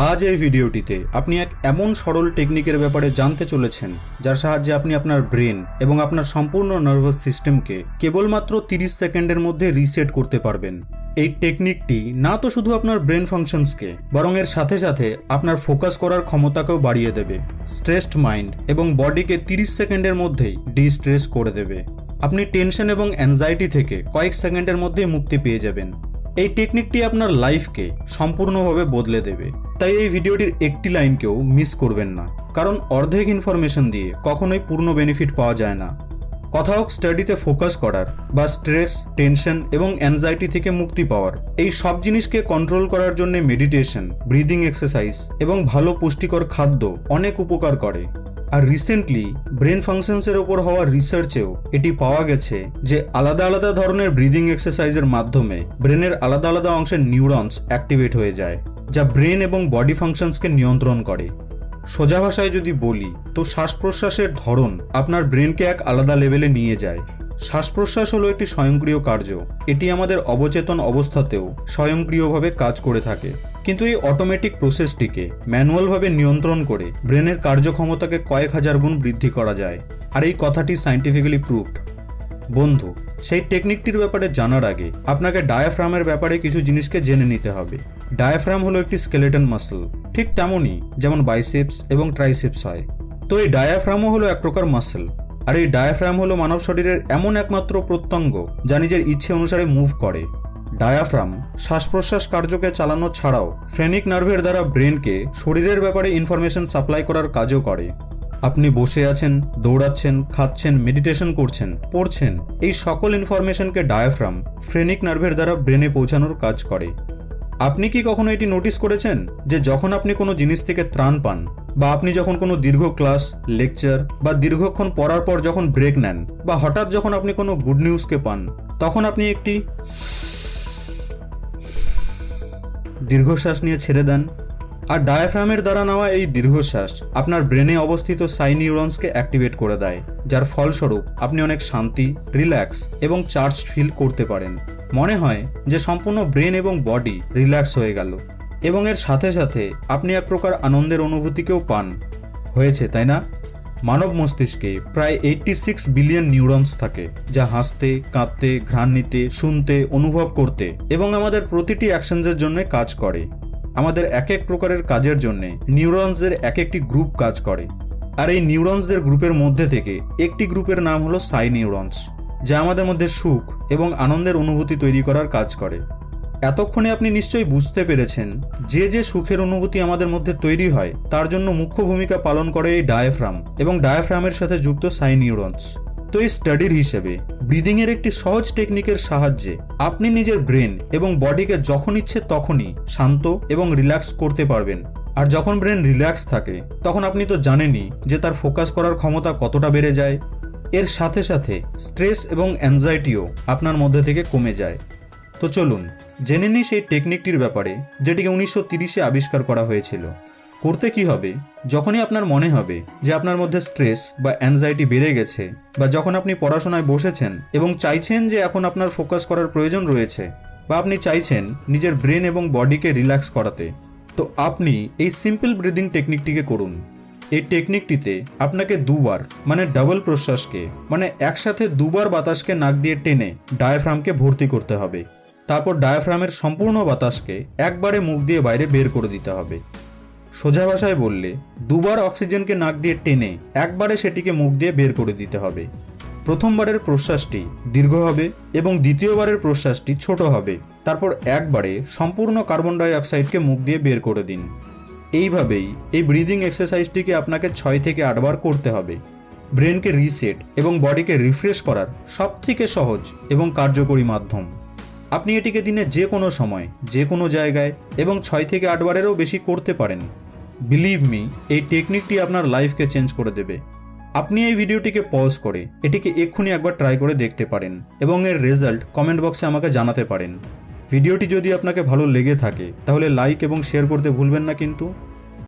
আজ এই ভিডিওটিতে আপনি এক এমন সরল টেকনিকের ব্যাপারে জানতে চলেছেন যার সাহায্যে আপনি আপনার ব্রেন এবং আপনার সম্পূর্ণ নার্ভাস সিস্টেমকে কেবলমাত্র 30 সেকেন্ডের মধ্যে রিসেট করতে পারবেন। এই টেকনিকটি না তো শুধু আপনার ব্রেন ফাংশনসকে বরং এর সাথে সাথে আপনার ফোকাস করার ক্ষমতাকেও বাড়িয়ে দেবে, স্ট্রেসড মাইন্ড এবং বডিকে 30 সেকেন্ডের মধ্যেই ডিস্ট্রেস করে দেবে। আপনি টেনশন এবং অ্যাংজাইটি থেকে কয়েক সেকেন্ডের মধ্যেই মুক্তি পেয়ে যাবেন। এই টেকনিকটি আপনার লাইফকে সম্পূর্ণভাবে বদলে দেবে। তাই এই ভিডিওটির একটি লাইনকেও মিস করবেন না, কারণ অর্ধেক ইনফরমেশন দিয়ে কখনোই পূর্ণ বেনিফিট পাওয়া যায় না। কথা হোক স্টাডিতে ফোকাস করার বা স্ট্রেস, টেনশন এবং অ্যাংজাইটি থেকে মুক্তি পাওয়ার, এই সব জিনিসকে কন্ট্রোল করার জন্য মেডিটেশন, ব্রিদিং এক্সারসাইজ এবং ভালো পুষ্টিকর খাদ্য অনেক উপকার করে। আর রিসেন্টলি ব্রেন ফাংশনসের ওপর হওয়া রিসার্চেও এটি পাওয়া গেছে যে আলাদা আলাদা ধরনের ব্রিদিং এক্সারসাইজের মাধ্যমে ব্রেনের আলাদা আলাদা অংশের নিউরনস অ্যাক্টিভেট হয়ে যায়, যা ব্রেন এবং বডি ফাংশনসকে নিয়ন্ত্রণ করে। সোজা ভাষায় যদি বলি তো শ্বাস প্রশ্বাসের ধরন আপনার ব্রেনকে এক আলাদা লেভেলে নিয়ে যায়। শ্বাস প্রশ্বাস হলো একটি স্বয়ংক্রিয় কার্য। এটি আমাদের অবচেতন অবস্থাতেও স্বয়ংক্রিয়ভাবে কাজ করে থাকে, কিন্তু এই অটোমেটিক প্রসেসটিকে ম্যানুয়ালভাবে নিয়ন্ত্রণ করে ব্রেনের কার্যক্ষমতাকে কয়েক হাজার গুণ বৃদ্ধি করা যায়। আর এই কথাটি সায়েন্টিফিক্যালি প্রুভড। বন্ধু, সেই টেকনিকটির ব্যাপারে জানার আগে আপনাকে ডায়াফ্রামের ব্যাপারে কিছু জিনিসকে জেনে নিতে হবে। ডায়াফ্রাম হলো একটি স্কেলেটন মাসল, ঠিক তেমনই যেমন বাইসেপস এবং ট্রাইসেপস হয়। তো এই ডায়াফ্রামও হলো এক প্রকার মাসল। আর এই ডায়াফ্রাম হলো মানব শরীরের এমন একমাত্র প্রত্যঙ্গ যা নিজের ইচ্ছে অনুসারে মুভ করে। ডায়াফ্রাম শ্বাস প্রশ্বাস কার্যকে চালানো ছাড়াও ফ্রেনিক নার্ভের দ্বারা ব্রেনকে শরীরের ব্যাপারে ইনফরমেশন সাপ্লাই করার কাজও করে। আপনি বসে আছেন, দৌড়াচ্ছেন, খাচ্ছেন, মেডিটেশন করছেন, পড়ছেন, এই সকল ইনফরমেশনকে ডায়াফ্রাম ফ্রেনিক নার্ভের দ্বারা ব্রেনে পৌঁছানোর কাজ করে। আপনি কি কখনো এটি নোটিস করেছেন যে যখন আপনি কোনো জিনিস থেকে ত্রাণ পান, বা আপনি যখন কোনো দীর্ঘ ক্লাস, লেকচার বা দীর্ঘক্ষণ পড়ার পর যখন ব্রেক নেন, বা হঠাৎ যখন আপনি কোনো গুড নিউজকে পান, তখন আপনি একটি দীর্ঘশ্বাস নিয়ে ছেড়ে দেন? আর ডায়াফ্রামের দ্বারা নেওয়া এই দীর্ঘশ্বাস আপনার ব্রেনে অবস্থিত সাই নিউরনসকে অ্যাক্টিভেট করে দেয়, যার ফলস্বরূপ আপনি অনেক শান্তি, রিল্যাক্স এবং চার্জ ফিল করতে পারেন। মনে হয় যে সম্পূর্ণ ব্রেন এবং বডি রিল্যাক্স হয়ে গেল, এবং এর সাথে সাথে আপনি এক প্রকার আনন্দের অনুভূতিকেও পান। হয়েছে তাই না? মানব মস্তিষ্কে প্রায় 86 বিলিয়ন নিউরনস থাকে, যা হাসতে, কাঁদতে, ঘ্রাণ নিতে, শুনতে, অনুভব করতে এবং আমাদের প্রতিটি অ্যাকশনসের জন্য কাজ করে। আমাদের এক এক প্রকারের কাজের জন্য নিউরনসদের এক একটি গ্রুপ কাজ করে। আর এই নিউরনসদের গ্রুপের মধ্যে থেকে একটি গ্রুপের নাম হলো সাই নিউরনস, যা আমাদের মধ্যে সুখ এবং আনন্দের অনুভূতি তৈরি করার কাজ করে। এতক্ষণে আপনি নিশ্চয়ই বুঝতে পেরেছেন যে যে সুখের অনুভূতি আমাদের মধ্যে তৈরি হয় তার জন্য মুখ্য ভূমিকা পালন করে এই ডায়াফ্রাম এবং ডায়াফ্রামের সাথে যুক্ত সাই নিউরনস। তো এই স্টাডির হিসেবে ব্রিদিংয়ের একটি সহজ টেকনিকের সাহায্যে আপনি নিজের ব্রেন এবং বডিকে যখন ইচ্ছে তখনই শান্ত এবং রিল্যাক্স করতে পারবেন। আর যখন ব্রেন রিল্যাক্স থাকে তখন আপনি তো জানেনই যে তার ফোকাস করার ক্ষমতা কতটা বেড়ে যায়। এর সাথে সাথে স্ট্রেস এবং অ্যাংজাইটিও আপনার মধ্যে থেকে কমে যায়। তো চলুন জেনে নিই সেই টেকনিকটির ব্যাপারে, যেটিকে 1930-এ আবিষ্কার করা হয়েছিল। করতে কি হবে? যখনই আপনার মনে হবে যে আপনার মধ্যে স্ট্রেস বা অ্যাংজাইটি বেড়ে গেছে, বা যখন আপনি পড়াশোনায় বসেছেন এবং চাইছেন যে এখন আপনার ফোকাস করার প্রয়োজন রয়েছে, বা আপনি চাইছেন নিজের ব্রেন এবং বডিকে রিল্যাক্স করাতে, তো আপনি এই সিম্পল ব্রিদিং টেকনিকটিকে করুন। এই টেকনিকটিতে আপনাকে দুবার মানে ডাবল প্রশ্বাসকে মানে একসাথে দুবার বাতাসকে নাক দিয়ে টেনে ডায়াফ্রামকে ভর্তি করতে হবে। তারপর ডায়াফ্রামের সম্পূর্ণ বাতাসকে একবারে মুখ দিয়ে বাইরে বের করে দিতে হবে। সোজা ভাষায় বললে দুবার অক্সিজেনকে নাক দিয়ে টেনে একবারে সেটিকে মুখ দিয়ে বের করে দিতে হবে। প্রথমবারের প্রশ্বাসটি দীর্ঘ হবে এবং দ্বিতীয়বারের প্রশ্বাসটি ছোট হবে। তারপর একবারে সম্পূর্ণ কার্বন ডাই অক্সাইডকে মুখ দিয়ে বের করে দিন। এইভাবেই এই ব্রিদিং এক্সারসাইজটিকে আপনাকে 6 থেকে 8 বার করতে হবে। ব্রেনকে রিসেট এবং বডিকে রিফ্রেশ করার সবথেকে সহজ এবং কার্যকরী মাধ্যম। আপনি এটিকে দিনে যে কোনো সময়, যে কোনো জায়গায় এবং 6 থেকে 8 বারেরও বেশি করতে পারেন। বিলিভ মি, এই টেকনিকটি আপনার লাইফকে চেঞ্জ করে দেবে। আপনি এই ভিডিওটিকে পজ করে এটিকে এক্ষুনি একবার ট্রাই করে দেখতে পারেন এবং এর রেজাল্ট কমেন্ট বক্সে আমাকে জানাতে পারেন। ভিডিওটি যদি আপনাকে ভালো লেগে থাকে তাহলে লাইক এবং শেয়ার করতে ভুলবেন না কিন্তু।